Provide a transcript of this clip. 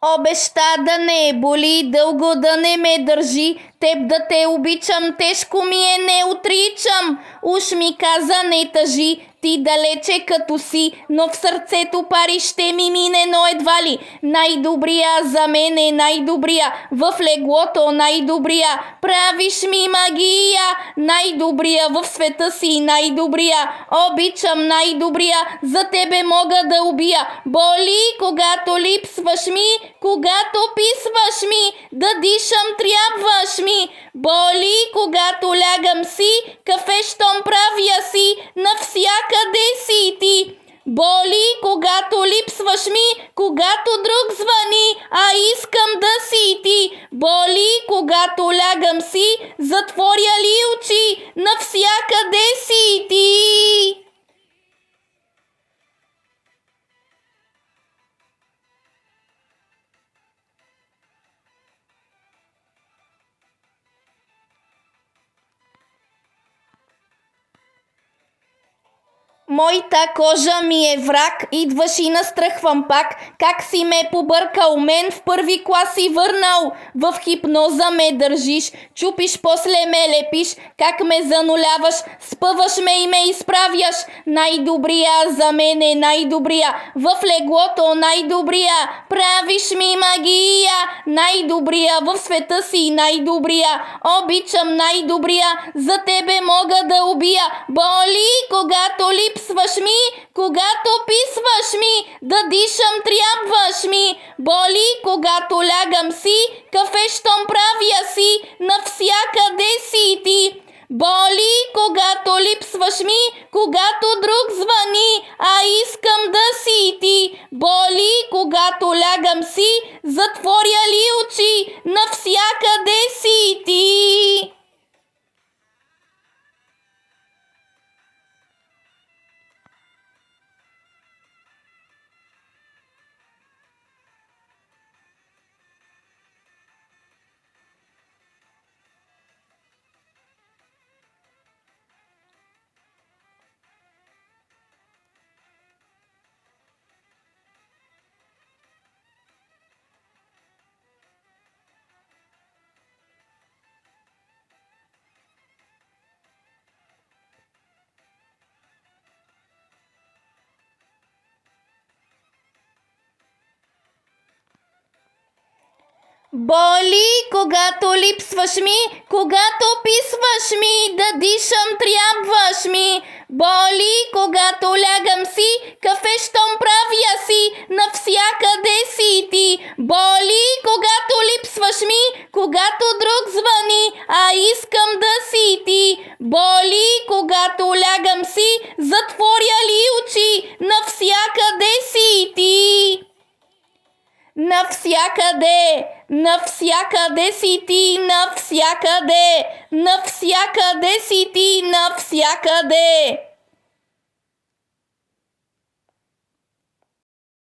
Обеща да не боли, дълго да не ме държи, теб да те обичам, тежко ми е, не отричам. Уж ми каза не тъжи, ти далече като си, но в сърцето пари ще ми мине, но едва ли. Най-добрия за мен е най-добрия, в леглото най-добрия, правиш ми магия. Най-добрия в света си, най-добрия, обичам най-добрия, за тебе мога да убия. Боли, когато липсваш ми, когато писваш ми, да дишам трябваш ми. Боли, когато лягам си, кафе щом правя си, навсякъде си ти. Боли, когато липсваш ми, когато друг звъни, а искам да си ти. Боли, когато лягам си, затворя ли очи, навсякъде си ти. Моята кожа ми е враг, идваш и настръхвам пак. Как си ме побъркал, мен в първи клас си върнал. В хипноза ме държиш, чупиш, после ме лепиш. Как ме зануляваш, спъваш ме и ме изправяш. Най-добрия за мен е най-добрия, в леглото най-добрия, правиш ми магия. Най-добрия в света си, най-добрия, обичам най-добрия, за тебе мога да убия. Боли, когато липсваш ми, когато писваш ми, да дишам трябваш ми. Боли, когато лягам си, кафе щом правя си, навсякъде си ти. Боли, когато липсваш ми, когато друг звъни, а искам да си ти. Боли, когато лягам си, затворя ли очи, навсякъде си ти. Боли, когато липсваш ми, когато писваш ми, да дишам трябваш ми. Боли, когато лягам си, кафе щом правя си, навсякъде си ти. Боли, когато липсваш ми, когато друг звъни, а искам да си ти. Боли, когато лягам си, затворя ли очи, навсякъде си ти. Навсякъде, навсякъде си ти, навсякъде, навсякъде си ти, навсякъде.